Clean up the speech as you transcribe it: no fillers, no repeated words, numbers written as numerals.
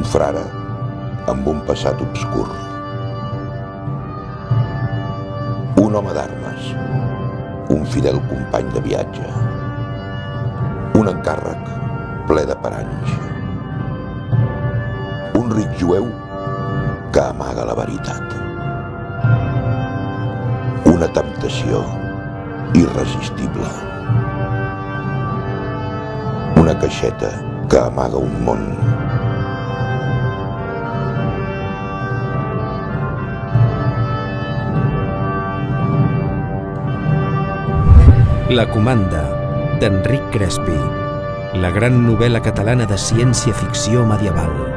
Un frare amb un passat obscur. Un home d'armes, un fidel company de viatge. Un encàrrec ple de paranys. Un ric jueu que amaga la veritat. Una temptació irresistible. Una caixeta que amaga un món. La comanda, d'Enric Crespi, la gran novel·la catalana de ciència-ficció medieval.